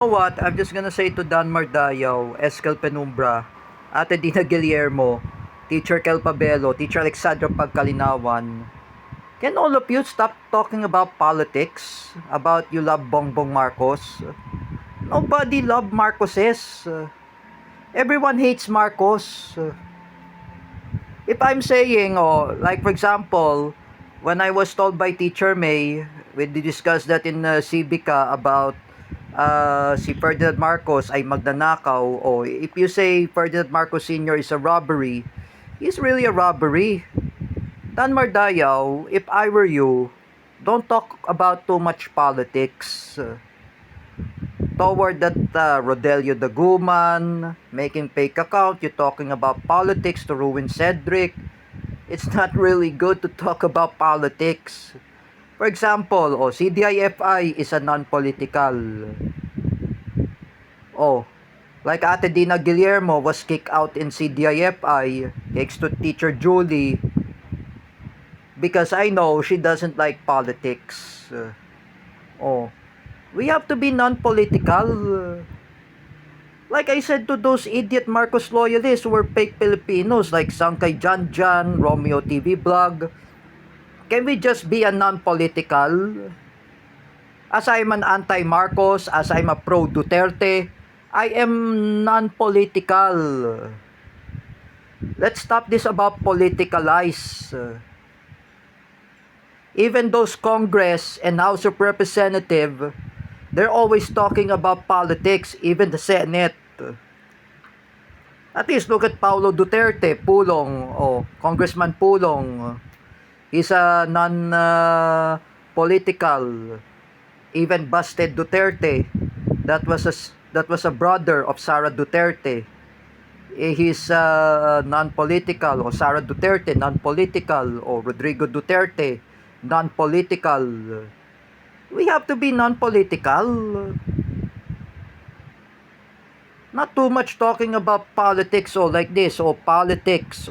Know what? I'm just gonna say to Dan Mardayaw, Escal Penumbra, Ate Dina Guillermo, Teacher Kel Pabelo, Teacher Alexandra Pagkalinawan, can all of you stop talking about politics? About you love Bongbong Marcos? Nobody love Marcoses. Everyone hates Marcos. If I'm saying, like for example, when I was told by Teacher May, we discussed that in Civica about si Ferdinand Marcos ay magnanakaw, o if you say Ferdinand Marcos Sr. is a robbery, he's really a robbery. Dan Mardayaw, if I were you, don't talk about too much politics. Toward that Rodelio Daguman, making fake account, you're talking about politics to ruin Cedric. It's not really good to talk about politics. For example, CDIFI is a non-political. Like Ate Dina Guillermo was kicked out in CDIFI, thanks to Teacher Julie, because I know she doesn't like politics. We have to be non-political. Like I said to those idiot Marcos loyalists who were fake Filipinos like Sangkay Janjan, Romeo TV Blog, can we just be a non-political? As I'm an anti-Marcos, as I'm a pro-Duterte, I am non-political. Let's stop this about politicalize. Even those Congress and House of Representative, they're always talking about politics, even the Senate. At least look at Paulo Duterte, Pulong, Congressman Pulong. He's a non-political. Even busted Duterte, that was a brother of Sara Duterte. He's non-political, or Sara Duterte non-political, or Rodrigo Duterte non-political. We have to be non-political. Not too much talking about politics like this politics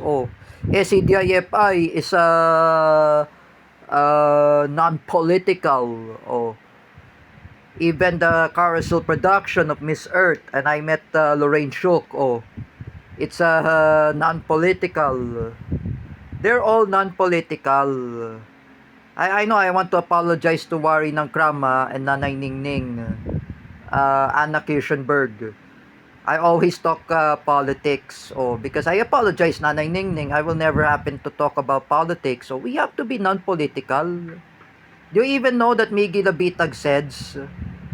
SCDIFI is a non-political even the carousel production of Miss Earth, and I met Lorraine Shook, it's a non-political. They're all non-political. I know I want to apologize to Wari ng Krama and Nanay Ningning, Anna Kirchenberg. I always talk politics, because I apologize, Nanay Ningning. I will never happen to talk about politics. So we have to be non-political. Do you even know that Miggy Labitag says,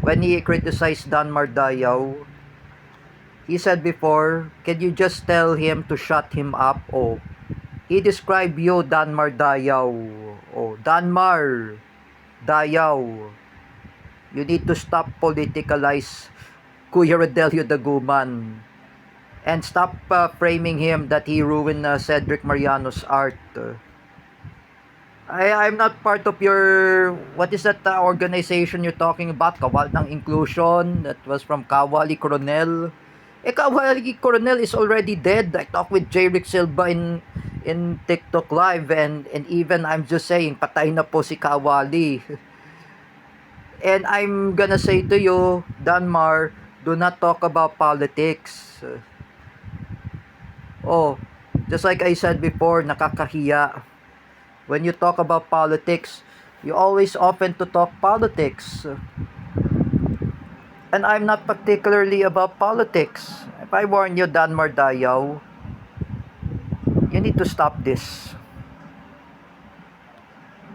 when he criticized Dan Mardayaw, he said before, can you just tell him to shut him up? He described you, Dan Mardayaw. Danmar Dayaw. You need to stop politicalize Kuya Rodelio Daguman and stop framing him that he ruined Cedric Mariano's art. I'm not part of your, what is that organization you're talking about? Kawal ng Inclusion, that was from Kawali Coronel. Kawali Coronel is already dead. I talked with J. Rick Silva in TikTok Live, and even I'm just saying, patay na po si Kawali. And I'm gonna say to you, Danmar, do not talk about politics. Just like I said before, nakakahiya. When you talk about politics, you always open to talk politics. And I'm not particularly about politics. If I warn you, Dan Mardayaw, you need to stop this.